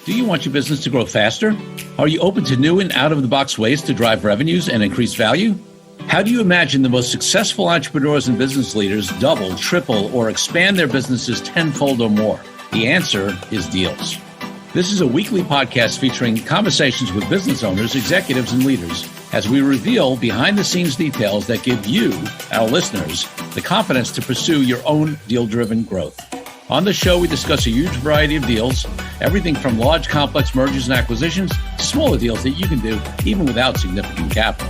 Do you want your business to grow faster? Are you open to new and out-of-the-box ways to drive revenues and increase value? How do you imagine the most successful entrepreneurs and business leaders double, triple, or expand their businesses tenfold or more? The answer is deals. This is a weekly podcast featuring conversations with business owners, executives, and leaders as we reveal behind-the-scenes details that give you, our listeners, the confidence to pursue your own deal-driven growth. On the show, we discuss a huge variety of deals, everything from large, complex mergers and acquisitions to smaller deals that you can do even without significant capital.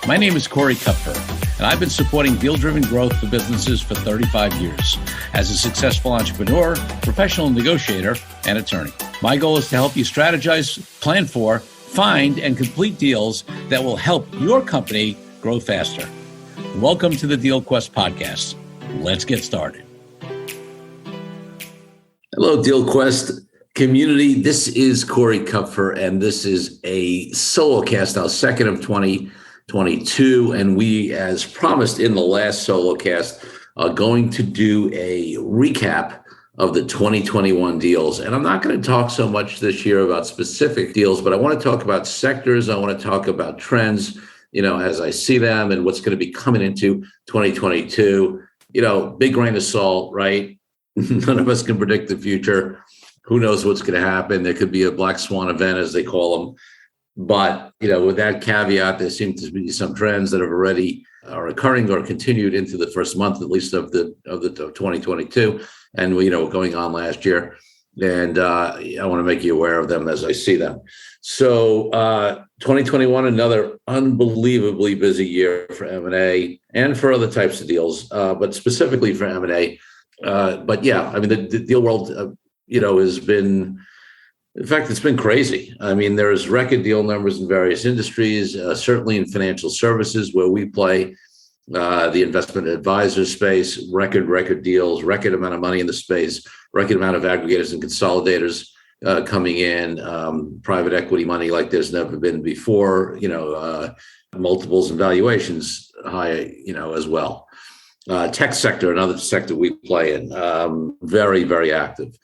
My name is Corey Kupfer, and I've been supporting deal-driven growth for businesses for 35 years as a successful entrepreneur, professional negotiator, and attorney. My goal is to help you strategize, plan for, find, and complete deals that will help your company grow faster. Welcome to the Deal Quest podcast. Let's get started. Hello, Deal Quest community. This is Corey Kupfer, and this is a solo cast, our second of 2022. And we, as promised in the last solo cast, are going to do a recap of the 2021 deals. And I'm not going to talk so much this year about specific deals, but I want to talk about sectors. I want to talk about trends, as I see them and what's going to be coming into 2022. Big grain of salt, right? None of us can predict the future. Who knows what's going to happen? There could be a black swan event, as they call them. But, with that caveat, there seem to be some trends that are occurring or continued into the first month, at least of 2022. And, going on last year. And I want to make you aware of them as I see them. So 2021, another unbelievably busy year for M&A and for other types of deals, but specifically for M&A. The deal world, has been, in fact, it's been crazy. There's record deal numbers in various industries, certainly in financial services where we play, the investment advisor space, record deals, record amount of money in the space, record amount of aggregators and consolidators coming in, private equity money like there's never been before, multiples and valuations high, as well. Tech sector, another sector we play in, very, very active.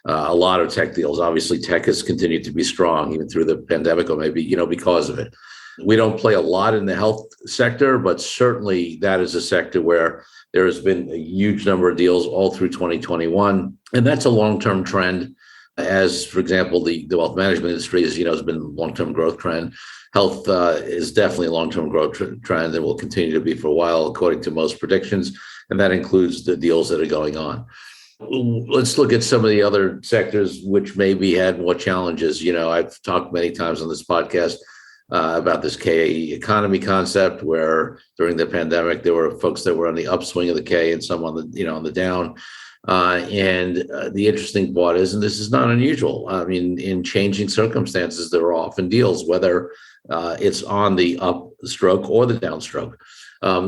A lot of tech deals. Obviously, tech has continued to be strong even through the pandemic, or maybe, because of it. We don't play a lot in the health sector, but certainly that is a sector where there has been a huge number of deals all through 2021. And that's a long-term trend. As, for example, the wealth management industry has been a long-term growth trend. Health is definitely a long-term growth trend and will continue to be for a while, according to most predictions. And that includes the deals that are going on. Let's look at some of the other sectors which maybe had more challenges. I've talked many times on this podcast about this K economy concept, where during the pandemic, there were folks that were on the upswing of the K and some on the, on the down. The interesting part is, and this is not unusual, in changing circumstances, there are often deals, whether it's on the upstroke or the downstroke.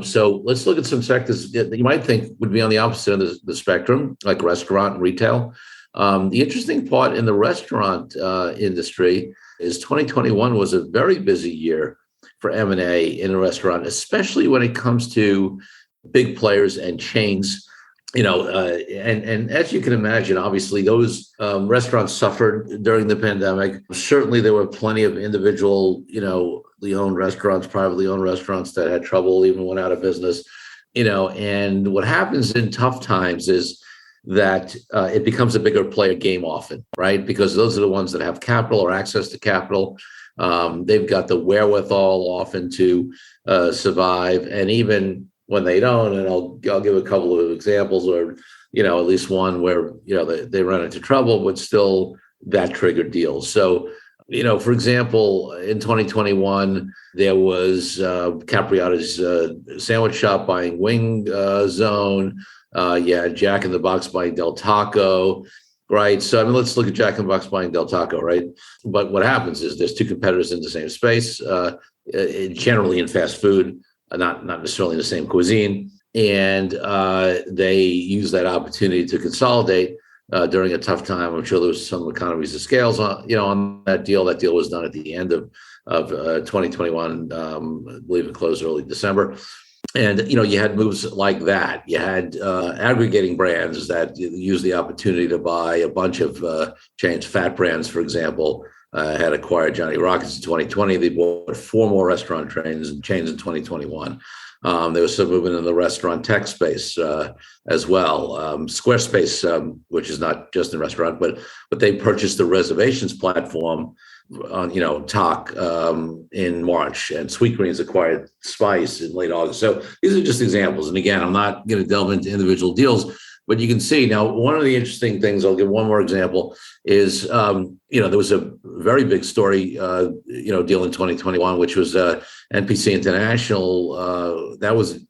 So let's look at some sectors that you might think would be on the opposite end of the spectrum, like restaurant and retail. The interesting part in the restaurant industry is 2021 was a very busy year for M&A in a restaurant, especially when it comes to big players and chains. And as you can imagine, obviously those restaurants suffered during the pandemic. Certainly there were plenty of individual, owned restaurants, privately owned restaurants that had trouble, even went out of business, and what happens in tough times is that it becomes a bigger player game often, right? Because those are the ones that have capital or access to capital. They've got the wherewithal often to survive. And even when they don't, and I'll give a couple of examples, or, at least one where, they run into trouble, but still that triggered deals. So, for example, in 2021, there was Capriati's sandwich shop buying Wing Zone. Jack in the Box buying Del Taco, right? So, let's look at Jack in the Box buying Del Taco, right? But what happens is there's two competitors in the same space, generally in fast food. Not necessarily in the same cuisine, and they use that opportunity to consolidate during a tough time. I'm sure there was some economies of scales on that deal. That deal was done at the end of 2021. I believe it closed early December. And, you had moves like that. You had aggregating brands that used the opportunity to buy a bunch of chains. Fat Brands, for example, had acquired Johnny Rockets in 2020. They bought 4 more restaurant chains in 2021. There was some movement in the restaurant tech space as well. Squarespace, which is not just a restaurant, but they purchased the reservations platform on Talk in March, and Sweetgreens acquired Spice in late August. So these are just examples. And again, I'm not going to delve into individual deals, but you can see now one of the interesting things. I'll give one more example. Is there was a very big story deal in 2021, which was NPC International. That was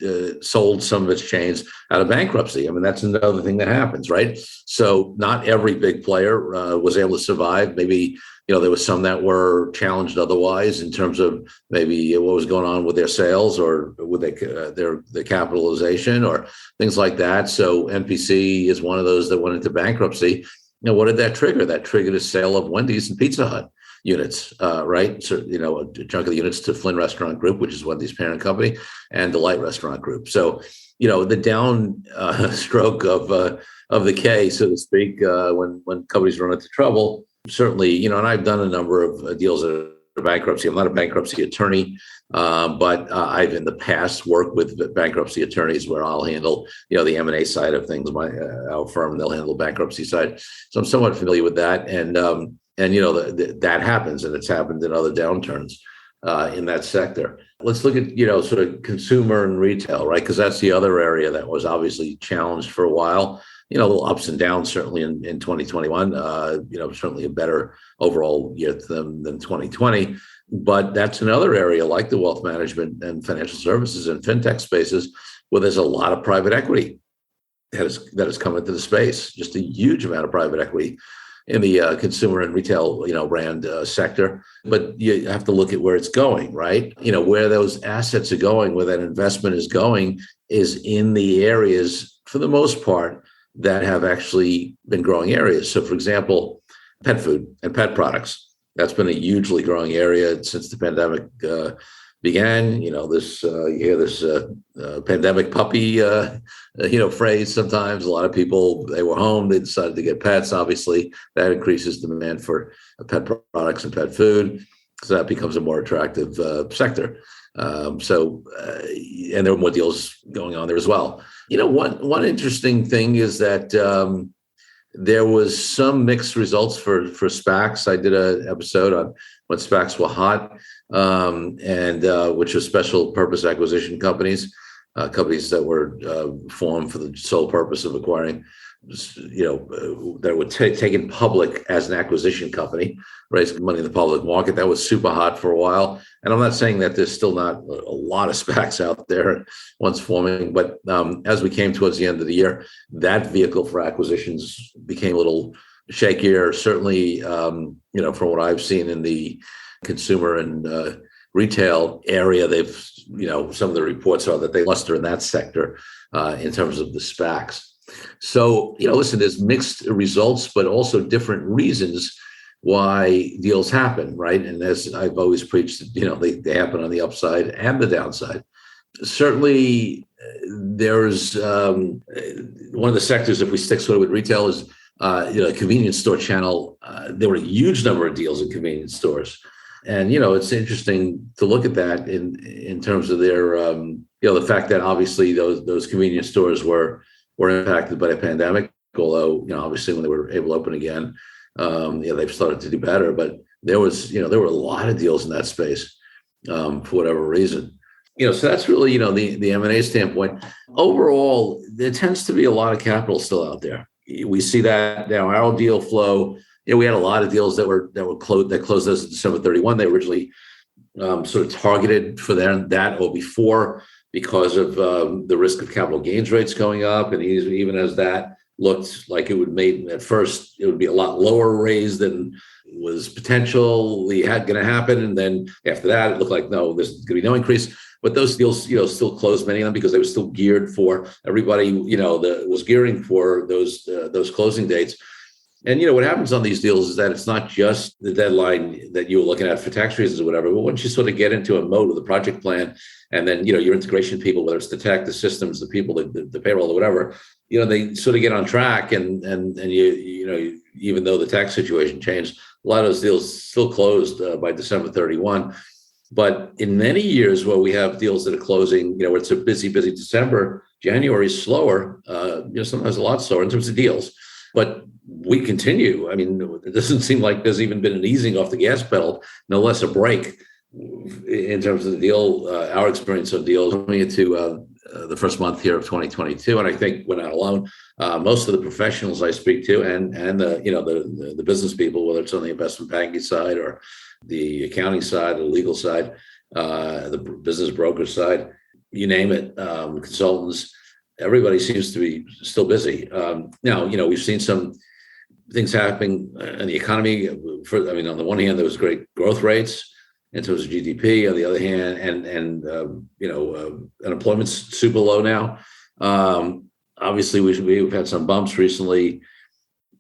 sold some of its chains out of bankruptcy. I mean, that's another thing that happens, right? So not every big player was able to survive. Maybe there was some that were challenged otherwise in terms of maybe what was going on with their sales or with their capitalization or things like that. So NPC is one of those that went into bankruptcy. What did that trigger? That triggered a sale of Wendy's and Pizza Hut units, right? So, a chunk of the units to Flynn Restaurant Group, which is Wendy's parent company, and Delight Restaurant Group. So, the down stroke of the K, so to speak, when companies run into trouble. Certainly, and I've done a number of deals that are bankruptcy. I'm not a bankruptcy attorney, but I've in the past worked with bankruptcy attorneys where I'll handle, the M&A side of things. Our firm, they'll handle the bankruptcy side. So I'm somewhat familiar with that. And that happens, and it's happened in other downturns in that sector. Let's look at, sort of consumer and retail, right? Because that's the other area that was obviously challenged for a while. A little ups and downs, certainly in 2021, certainly a better overall year than 2020. But that's another area like the wealth management and financial services and fintech spaces where there's a lot of private equity that has come into the space, just a huge amount of private equity in the consumer and retail, brand sector. But you have to look at where it's going, right? Where those assets are going, where that investment is going is in the areas, for the most part, that have actually been growing areas. So, for example, pet food and pet products. That's been a hugely growing area since the pandemic began. You hear this pandemic puppy, phrase sometimes. A lot of people, they were home, they decided to get pets. Obviously, that increases demand for pet products and pet food. So that becomes a more attractive sector. And there were more deals going on there as well. One interesting thing is that there was some mixed results for SPACs. I did an episode on when SPACs were hot, and which are special purpose acquisition companies, companies that were formed for the sole purpose of acquiring, that were taken public as an acquisition company, raising money in the public market. That was super hot for a while. And I'm not saying that there's still not a lot of SPACs out there once forming, but as we came towards the end of the year, that vehicle for acquisitions became a little shakier. Certainly, from what I've seen in the consumer and retail area, they've, some of the reports are that they luster in that sector in terms of the SPACs. So, listen, there's mixed results, but also different reasons why deals happen, right? And as I've always preached, they happen on the upside and the downside. Certainly, there's one of the sectors, if we stick sort of with retail, is convenience store channel. There were a huge number of deals in convenience stores. And, it's interesting to look at that in terms of their, the fact that obviously those convenience stores were impacted by the pandemic, although, obviously when they were able to open again, they've started to do better. But there were a lot of deals in that space for whatever reason. So that's really, the M&A standpoint. Overall, there tends to be a lot of capital still out there. We see that now. Our deal flow, we had a lot of deals that closed as of December 31. They originally sort of targeted for that or before, because of the risk of capital gains rates going up. And even as that looked like it would at first, it would be a lot lower raise than was potentially going to happen. And then after that, it looked like, no, there's going to be no increase. But those deals, still closed, many of them, because they were still geared for everybody, that was gearing for those closing dates. And what happens on these deals is that it's not just the deadline that you were looking at for tax reasons or whatever, but once you sort of get into a mode with a project plan, and then your integration people, whether it's the tech, the systems, the people, the payroll, or whatever, they sort of get on track, and even though the tax situation changed, a lot of those deals still closed by December 31. But in many years where we have deals that are closing, where it's a busy December, January is slower, sometimes a lot slower in terms of deals. But we continue. I mean, it doesn't seem like there's even been an easing off the gas pedal, no less a break in terms of the deal, our experience of deals coming into the first month here of 2022. And I think we're not alone. Most of the professionals I speak to and the business people, whether it's on the investment banking side or the accounting side, or the legal side, the business broker side, you name it, consultants, everybody seems to be still busy. Now, we've seen some things happening in the economy. On the one hand, there was great growth rates in terms of GDP. On the other hand, unemployment's super low now. Obviously, we've had some bumps recently,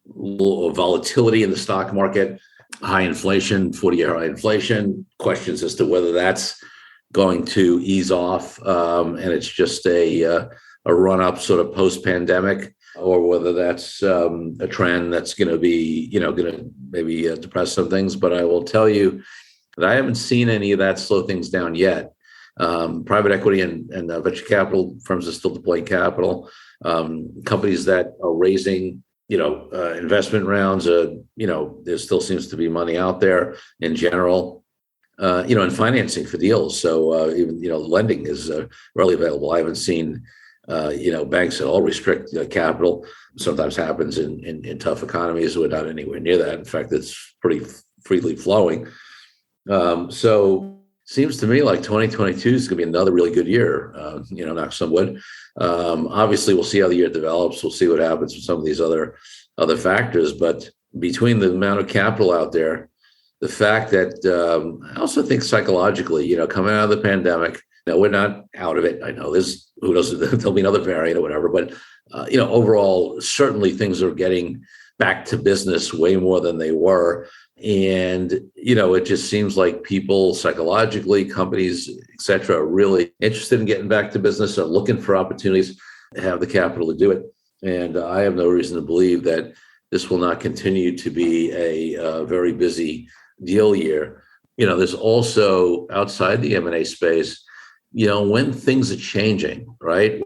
little volatility in the stock market, high inflation, 40-year high inflation, questions as to whether that's going to ease off and it's just a run-up sort of post-pandemic, or whether that's a trend that's going to be, going to maybe depress some things. But I will tell you that I haven't seen any of that slow things down yet. Private equity and venture capital firms are still deploying capital. Companies that are raising, investment rounds, there still seems to be money out there in general, and financing for deals. So even, lending is readily available. I haven't seen, banks at all restrict capital. Sometimes happens in tough economies. We're not anywhere near that. In fact, it's pretty freely flowing. So seems to me like 2022 is going to be another really good year, knock on wood. Obviously, we'll see how the year develops. We'll see what happens with some of these other factors. But between the amount of capital out there, the fact that I also think psychologically, coming out of the pandemic, we're not out of it. I know who knows, there'll be another variant or whatever. But, overall, certainly things are getting back to business way more than they were. And, it just seems like people psychologically, companies, et cetera, are really interested in getting back to business, are looking for opportunities, have the capital to do it. And I have no reason to believe that this will not continue to be a very busy deal year. There's also outside the M&A space, when things are changing, right?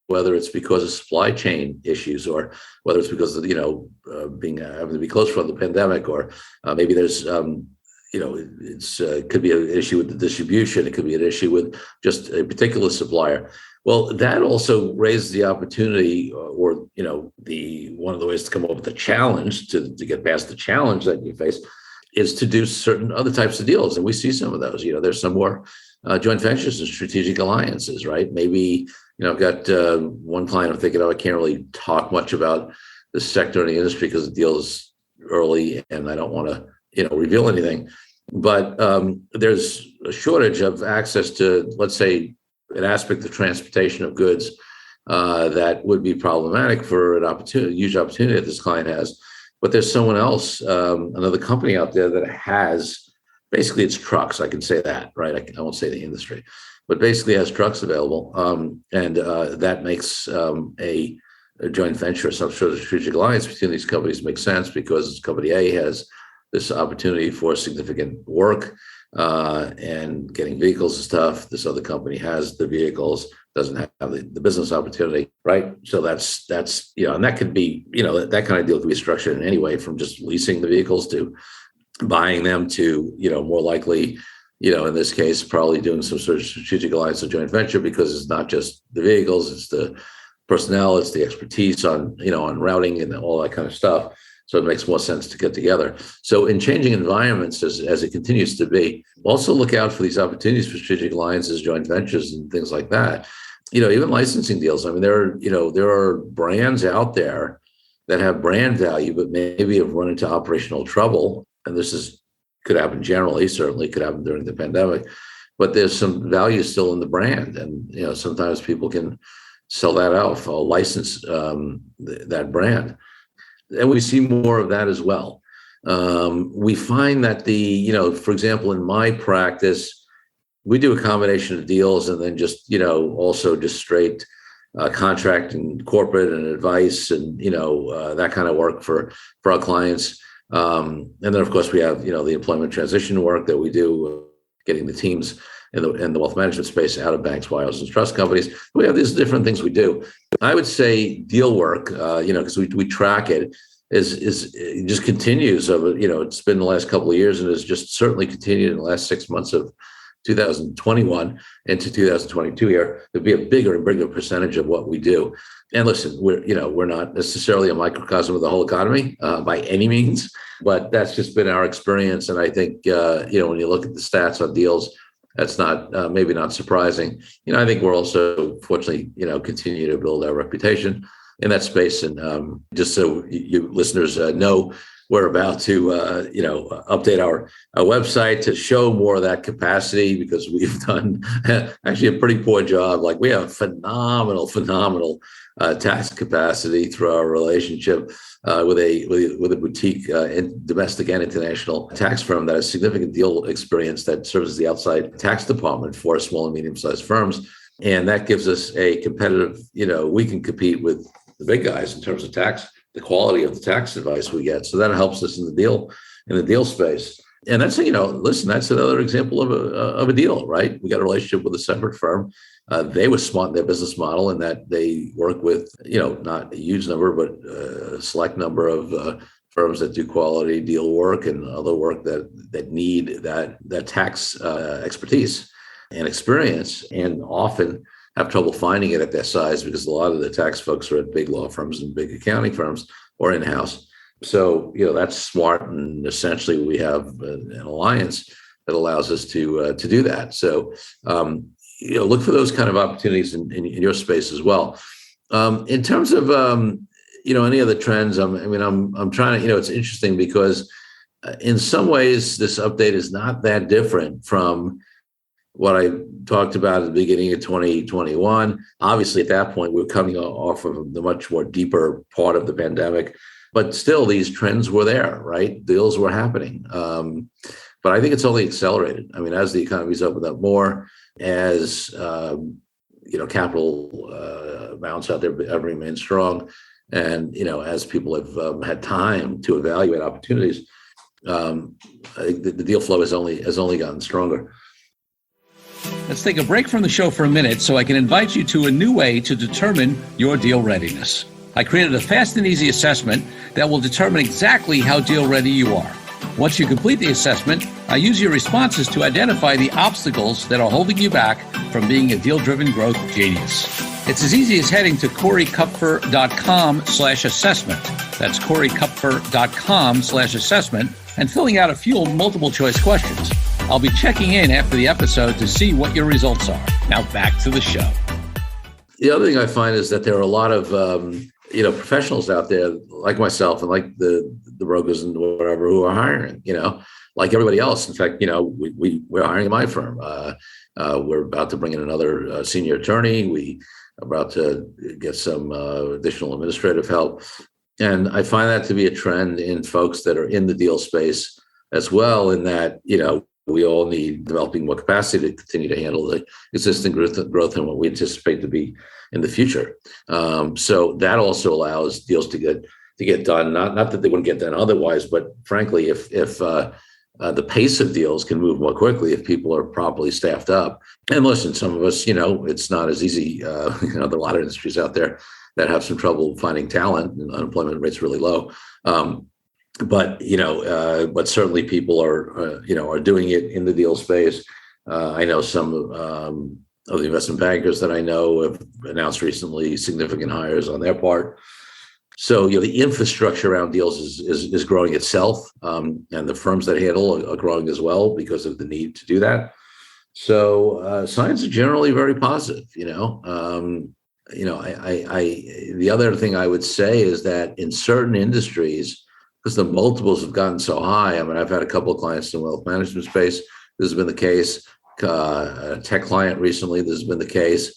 Whether it's because of supply chain issues, or whether it's because of having to be closed from the pandemic, or maybe there's it could be an issue with the distribution. It could be an issue with just a particular supplier. Well, that also raises the opportunity, or one of the ways to come up with a challenge to get past the challenge that you face is to do certain other types of deals, and we see some of those. There's some more joint ventures and strategic alliances, right? Maybe. I've got one client I'm thinking of. I can't really talk much about the sector and the industry because the deal is early and I don't want to, reveal anything. But there's a shortage of access to, let's say, an aspect of transportation of goods that would be problematic for a huge opportunity that this client has. But there's someone else, another company out there that has, basically it's trucks. I can say that, right? I won't say the industry. But basically has trucks available, and that makes a joint venture, some sort of strategic alliance between these companies makes sense, because company A has this opportunity for significant work and getting vehicles and stuff. This other company has the vehicles, doesn't have the business opportunity, right? So that's and that could be, that kind of deal could be structured in any way, from just leasing the vehicles to buying them to, more likely, in this case, probably doing some sort of strategic alliance or joint venture, because it's not just the vehicles, it's the personnel, it's the expertise on routing and all that kind of stuff. So it makes more sense to get together. So in changing environments, as it continues to be, also look out for these opportunities for strategic alliances, joint ventures, and things like that. Even licensing deals. I mean, there are brands out there that have brand value, but maybe have run into operational trouble. And this could happen generally, certainly could happen during the pandemic, but there's some value still in the brand. And, sometimes people can sell that out or license that brand. And we see more of that as well. We find that for example, in my practice, we do a combination of deals and then just, also just straight contract and corporate and advice and, that kind of work for our clients. And then, of course, we have, the employment transition work that we do, getting the teams in the wealth management space out of banks, wirehouses, and trust companies. We have these different things we do. I would say deal work, because we track it, it just continues. It's been the last couple of years and has just certainly continued in the last 6 months of 2021 into 2022 here. There'll be a bigger and bigger percentage of what we do. And listen, we're not necessarily a microcosm of the whole economy by any means, but that's just been our experience. And I think, when you look at the stats on deals, that's not maybe not surprising. I think we're also fortunately, continue to build our reputation in that space. And just so you listeners know, we're about to, update our website to show more of that capacity, because we've done actually a pretty poor job. Like, we have phenomenal tax capacity through our relationship with a boutique domestic and international tax firm that has significant deal experience that serves as the outside tax department for small and medium-sized firms. And that gives us a competitive, we can compete with the big guys in terms of tax, the quality of the tax advice we get. So that helps us in the deal space. And that's, listen, that's another example of a deal, right? We got a relationship with a separate firm. They were smart in their business model in that they work with, not a huge number, but a select number of firms that do quality deal work and other work that need that tax expertise and experience, and often have trouble finding it at their size, because a lot of the tax folks are at big law firms and big accounting firms or in-house. So, that's smart. And essentially we have an alliance that allows us to do that. So, look for those kind of opportunities in your space as well. In terms of, any other trends, I'm trying to, it's interesting because in some ways this update is not that different from what I talked about at the beginning of 2021. Obviously, at that point, we were coming off of the much more deeper part of the pandemic, but still these trends were there, right? Deals were happening. But I think it's only accelerated. As the economy's opened up more, as, capital amounts out there have remained strong, and, as people have had time to evaluate opportunities, I think the deal flow has only gotten stronger. Let's take a break from the show for a minute so I can invite you to a new way to determine your deal readiness. I created a fast and easy assessment that will determine exactly how deal ready you are. Once you complete the assessment, I use your responses to identify the obstacles that are holding you back from being a deal-driven growth genius. It's as easy as heading to corykupfer.com/assessment. That's corykupfer.com/assessment and filling out a few multiple choice questions. I'll be checking in after the episode to see what your results are. Now back to the show. The other thing I find is that there are a lot of, professionals out there like myself and like the brokers and whatever who are hiring, like everybody else. In fact, we're hiring in my firm. We're about to bring in another senior attorney. We are about to get some additional administrative help. And I find that to be a trend in folks that are in the deal space as well, in that, we all need developing more capacity to continue to handle the existing growth and what we anticipate to be in the future. So that also allows deals to get done. Not that they wouldn't get done otherwise, but frankly, if the pace of deals can move more quickly if people are properly staffed up. And listen, some of us, it's not as easy. There are a lot of industries out there that have some trouble finding talent, and unemployment rate's really low. But certainly people are doing it in the deal space. I know some of the investment bankers that I know have announced recently significant hires on their part. So, the infrastructure around deals is growing itself, and the firms that handle are growing as well because of the need to do that. So signs are generally very positive. The other thing I would say is that in certain industries, because the multiples have gotten so high. I've had a couple of clients in the wealth management space. This has been the case. A tech client recently, this has been the case.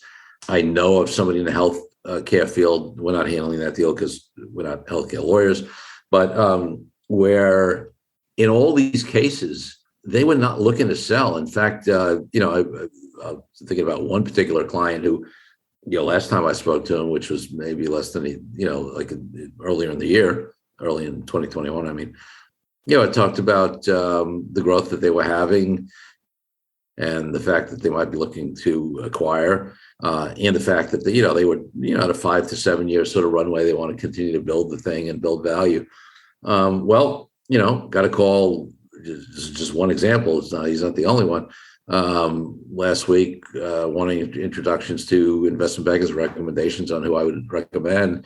I know of somebody in the health care field. We're not handling that deal because we're not healthcare lawyers. but where in all these cases, they were not looking to sell. In fact, I'm thinking about one particular client who, last time I spoke to him, which was maybe less than, like earlier in the year, early in 2021, I mean, I talked about the growth that they were having and the fact that they might be looking to acquire, and the fact that they would at a 5 to 7 year sort of runway, they want to continue to build the thing and build value. Got a call. Just one example. He's not the only one. Last week, wanting introductions to investment bankers, recommendations on who I would recommend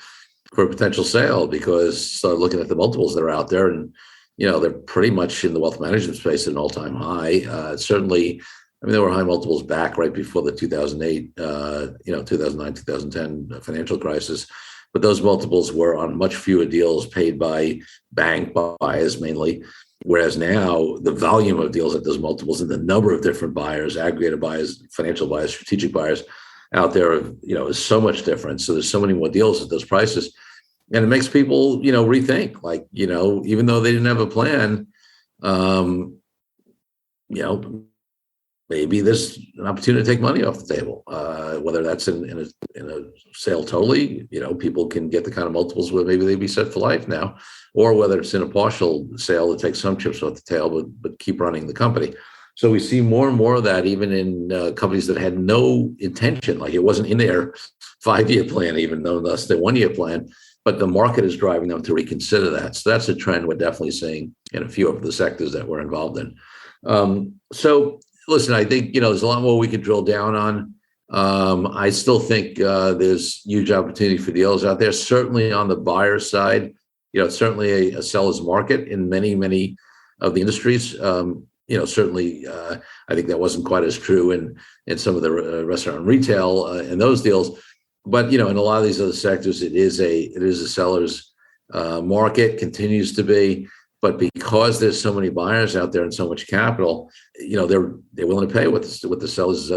for a potential sale, because started looking at the multiples that are out there, and they're pretty much in the wealth management space at an all-time high. Certainly, I mean, there were high multiples back right before the 2008, 2009, 2010 financial crisis, but those multiples were on much fewer deals paid by bank buyers mainly. Whereas now the volume of deals at those multiples and the number of different buyers, aggregator buyers, financial buyers, strategic buyers out there, is so much different. So there's so many more deals at those prices. And it makes people, rethink, like, even though they didn't have a plan, maybe there's an opportunity to take money off the table, whether that's in a sale totally, people can get the kind of multiples where maybe they'd be set for life now, or whether it's in a partial sale to take some chips off the tail, but keep running the company. So we see more and more of that even in companies that had no intention, like it wasn't in their 5-year plan, even though that's their 1-year plan, but the market is driving them to reconsider that. So that's a trend we're definitely seeing in a few of the sectors that we're involved in. So listen, I think, there's a lot more we could drill down on. I still think there's huge opportunity for deals out there, certainly on the buyer side. It's certainly a seller's market in many, many of the industries. Certainly, I think that wasn't quite as true in some of the restaurant and retail in those deals. But, in a lot of these other sectors, it is a seller's market, continues to be. But because there's so many buyers out there and so much capital, they're willing to pay what the sellers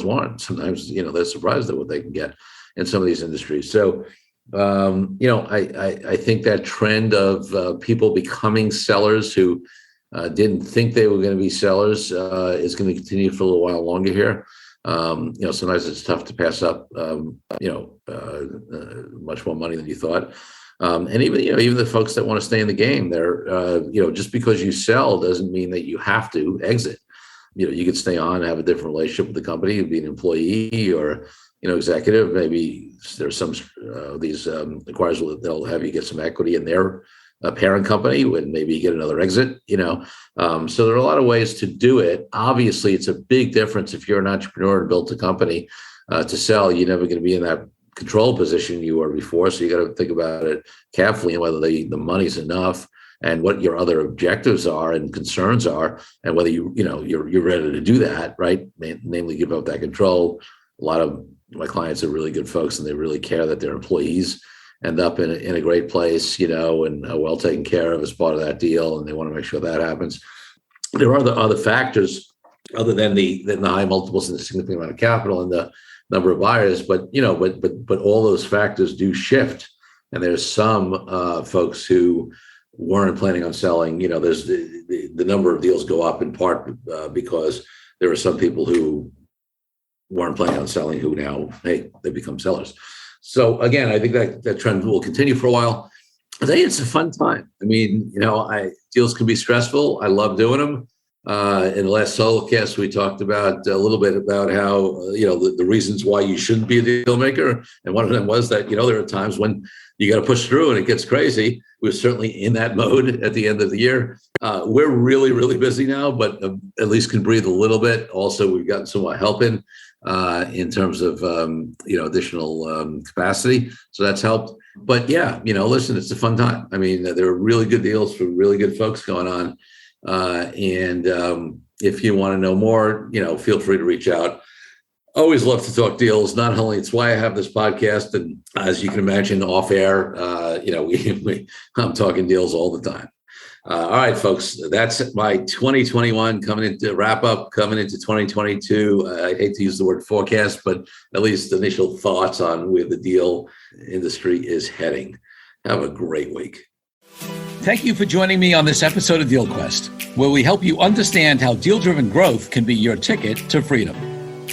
want. Sometimes, they're surprised at what they can get in some of these industries. So, I think that trend of people becoming sellers who didn't think they were going to be sellers is going to continue for a little while longer here. Sometimes it's tough to pass up, much more money than you thought. And even the folks that want to stay in the game, they're, just because you sell doesn't mean that you have to exit. You could stay on and have a different relationship with the company, be an employee or, executive. Maybe there's some these acquirers they'll have you get some equity in their parent company and maybe get another exit, So there are a lot of ways to do it. Obviously, it's a big difference if you're an entrepreneur and built a company to sell. You're never going to be in that control position you were before. So you got to think about it carefully and whether the money's enough and what your other objectives are and concerns are, and whether you're ready to do that, right? Namely, give up that control. A lot of my clients are really good folks, and they really care that their employees end up in a great place, and well taken care of as part of that deal, and they want to make sure that happens. There are other factors other than the high multiples and the significant amount of capital and the number of buyers, but all those factors do shift. And there's some folks who weren't planning on selling. There's the number of deals go up in part because there are some people who weren't planning on selling who now, hey, they become sellers. So again, I think that trend will continue for a while. I think it's a fun time. I mean, deals can be stressful. I love doing them. In the last solo cast, we talked about a little bit about how, the reasons why you shouldn't be a deal maker. And one of them was that, there are times when you got to push through and it gets crazy. We're certainly in that mode at the end of the year. We're really, really busy now, but at least can breathe a little bit. Also, we've gotten some help in terms of, additional capacity. So that's helped. But yeah, listen, it's a fun time. I mean, there are really good deals for really good folks going on. And if you want to know more, feel free to reach out. Always love to talk deals. Not only it's why I have this podcast, and as you can imagine, off air, I'm talking deals all the time. All right, folks, that's my 2021 coming into 2022. I hate to use the word forecast, but at least initial thoughts on where the deal industry is heading. Have a great week. Thank you for joining me on this episode of Deal Quest, where we help you understand how deal-driven growth can be your ticket to freedom.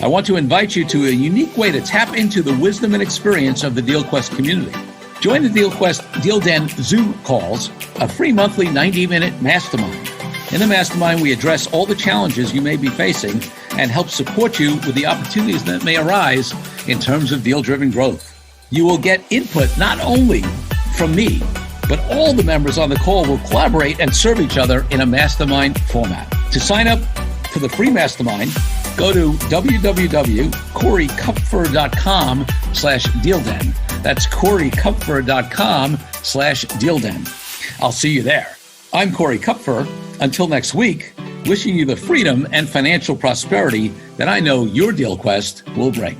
I want to invite you to a unique way to tap into the wisdom and experience of the DealQuest community. Join the DealQuest Deal Den Zoom calls, a free monthly 90-minute mastermind. In the mastermind, we address all the challenges you may be facing and help support you with the opportunities that may arise in terms of deal-driven growth. You will get input not only from me, but all the members on the call will collaborate and serve each other in a mastermind format. To sign up for the free mastermind, go to www.corykupfer.com/dealden. That's corykupfer.com/dealden. I'll see you there. I'm Corey Kupfer. Until next week, wishing you the freedom and financial prosperity that I know your Deal Quest will bring.